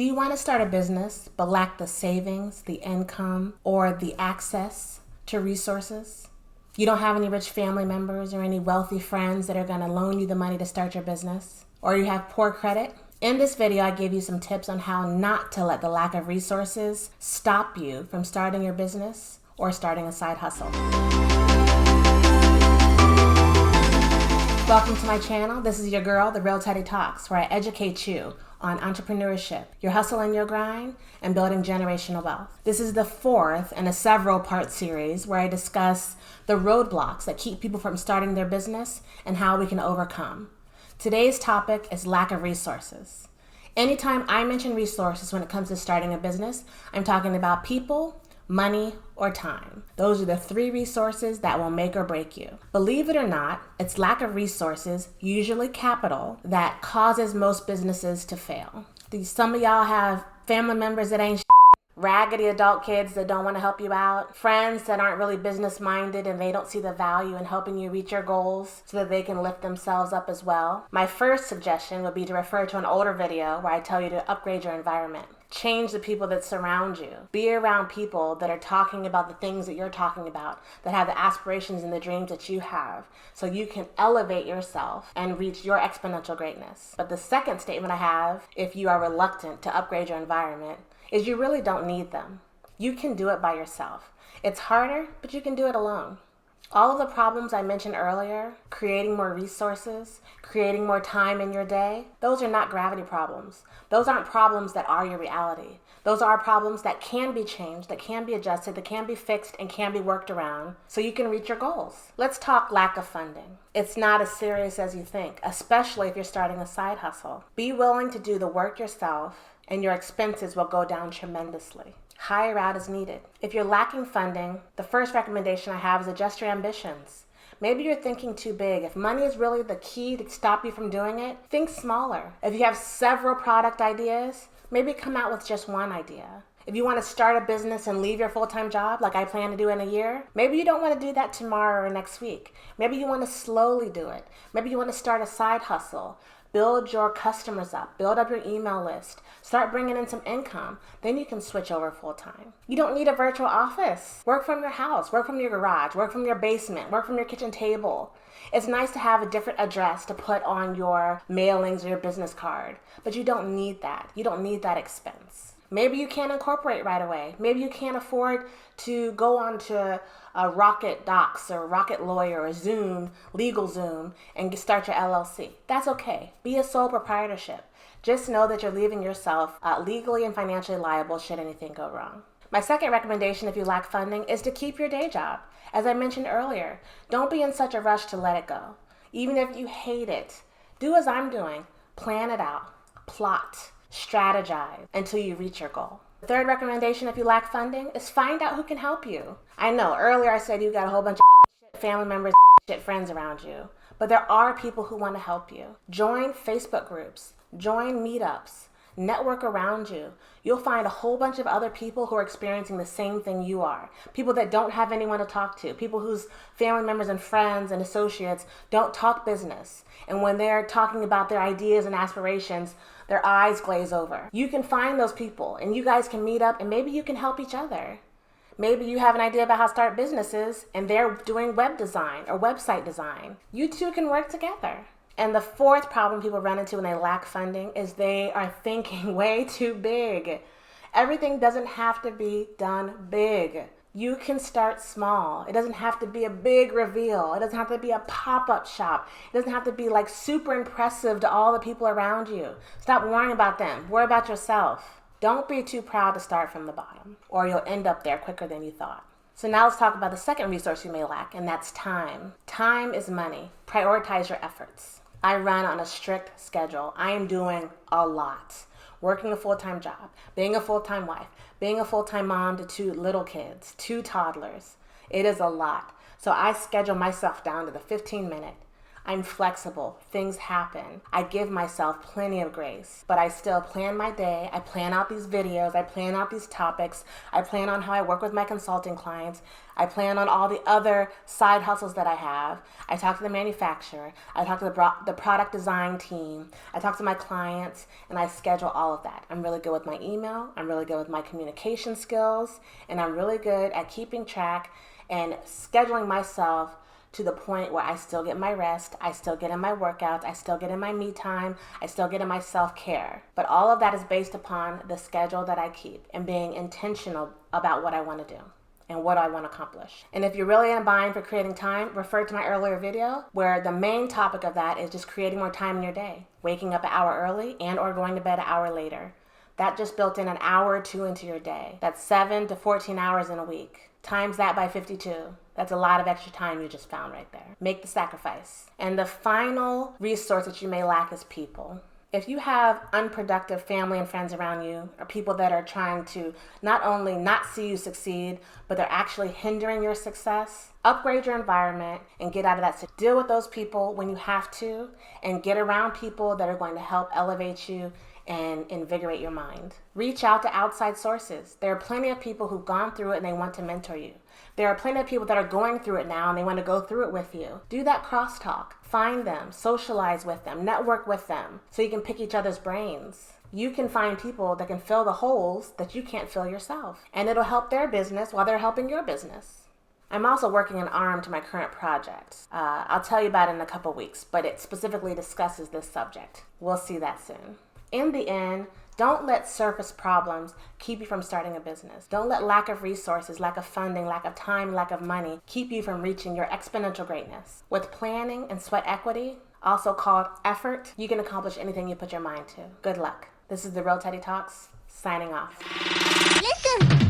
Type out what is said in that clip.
Do you want to start a business but lack the savings, the income, or the access to resources? You don't have any rich family members or any wealthy friends that are going to loan you the money to start your business? Or you have poor credit? In this video, I gave you some tips on how not to let the lack of resources stop you from starting your business or starting a side hustle. Welcome to my channel. This is your girl, The Real Teddy Talks, where I educate you on entrepreneurship, your hustle and your grind, and building generational wealth. This is the fourth in a several-part series where I discuss the roadblocks that keep people from starting their business and how we can overcome. Today's topic is lack of resources. Anytime I mention resources when it comes to starting a business, I'm talking about people, money, or time. Those are the three resources that will make or break you. Believe it or not, it's lack of resources, usually capital, that causes most businesses to fail. Some of y'all have family members that ain't raggedy adult kids that don't want to help you out, friends that aren't really business minded and they don't see the value in helping you reach your goals so that they can lift themselves up as well. My first suggestion would be to refer to an older video where I tell you to upgrade your environment. Change the people that surround you. Be around people that are talking about the things that you're talking about, that have the aspirations and the dreams that you have, so you can elevate yourself and reach your exponential greatness. But the second statement I have, if you are reluctant to upgrade your environment, is you really don't need them. You can do it by yourself. It's harder, but you can do it alone. All of the problems I mentioned earlier, creating more resources, creating more time in your day, those are not gravity problems. Those aren't problems that are your reality. Those are problems that can be changed, that can be adjusted, that can be fixed, and can be worked around so you can reach your goals. Let's talk lack of funding. It's not as serious as you think, especially if you're starting a side hustle. Be willing to do the work yourself, and your expenses will go down tremendously. Hire out as needed. If you're lacking funding, the first recommendation I have is adjust your ambitions. Maybe you're thinking too big. If money is really the key to stop you from doing it, think smaller. If you have several product ideas, maybe come out with just one idea. If you want to start a business and leave your full-time job like I plan to do in a year, maybe you don't want to do that tomorrow or next week. Maybe you want to slowly do it. Maybe you want to start a side hustle. Build your customers up, build up your email list, start bringing in some income. Then you can switch over full-time. You don't need a virtual office. Work from your house, work from your garage, work from your basement, work from your kitchen table. It's nice to have a different address to put on your mailings or your business card, but you don't need that. You don't need that expense. Maybe you can't incorporate right away. Maybe you can't afford to go on to Rocket Docs or Rocket Lawyer or Zoom, LegalZoom, and start your LLC. That's okay. Be a sole proprietorship. Just know that you're leaving yourself legally and financially liable should anything go wrong. My second recommendation if you lack funding is to keep your day job. As I mentioned earlier, don't be in such a rush to let it go. Even if you hate it, do as I'm doing. Plan it out. Plot. Strategize until you reach your goal. The third recommendation if you lack funding is find out who can help you. I know earlier I said you got a whole bunch of family members, friends around you, but there are people who want to help you. Join Facebook groups, join meetups, network around you. You'll find a whole bunch of other people who are experiencing the same thing you are. People that don't have anyone to talk to. People whose family members and friends and associates don't talk business. And when they're talking about their ideas and aspirations, their eyes glaze over. You can find those people and you guys can meet up and maybe you can help each other. Maybe you have an idea about how to start businesses and they're doing web design or website design. You two can work together. And the fourth problem people run into when they lack funding is they are thinking way too big. Everything doesn't have to be done big. You can start small. It doesn't have to be a big reveal. It doesn't have to be a pop-up shop. It doesn't have to be like super impressive to all the people around you. Stop worrying about them. Worry about yourself. Don't be too proud to start from the bottom, or you'll end up there quicker than you thought. So now let's talk about the second resource you may lack, and that's time. Time is money. Prioritize your efforts. I run on a strict schedule. I am doing a lot. Working a full-time job, being a full-time wife, being a full-time mom to 2 little kids, 2 toddlers. It is a lot. So I schedule myself down to the 15-minute. I'm flexible. Things happen. I give myself plenty of grace, but I still plan my day. I plan out these videos. I plan out these topics. I plan on how I work with my consulting clients. I plan on all the other side hustles that I have. I talk to the manufacturer. I talk to the product design team. I talk to my clients, and I schedule all of that. I'm really good with my email. I'm really good with my communication skills, and I'm really good at keeping track and scheduling myself to the point where I still get my rest, I still get in my workouts, I still get in my me time, I still get in my self-care. But all of that is based upon the schedule that I keep and being intentional about what I want to do and what I want to accomplish. And if you're really in a bind for creating time, refer to my earlier video where the main topic of that is just creating more time in your day, waking up an hour early and or going to bed an hour later. That just built in an hour or two into your day. That's 7 to 14 hours in a week. Times that by 52. That's a lot of extra time you just found right there. Make the sacrifice. And the final resource that you may lack is people. If you have unproductive family and friends around you, or people that are trying to not only not see you succeed, but they're actually hindering your success, upgrade your environment and get out of that. Deal with those people when you have to, and get around people that are going to help elevate you and invigorate your mind. Reach out to outside sources. There are plenty of people who've gone through it and they want to mentor you. There are plenty of people that are going through it now and they want to go through it with you. Do that crosstalk. Find them, socialize with them, network with them so you can pick each other's brains. You can find people that can fill the holes that you can't fill yourself. And it'll help their business while they're helping your business. I'm also working an arm to my current project. I'll tell you about it in a couple weeks, but it specifically discusses this subject. We'll see that soon. In the end, don't let surface problems keep you from starting a business. Don't let lack of resources, lack of funding, lack of time, lack of money keep you from reaching your exponential greatness. With planning and sweat equity, also called effort, you can accomplish anything you put your mind to. Good luck. This is the Real Teddy Talks, signing off. Listen.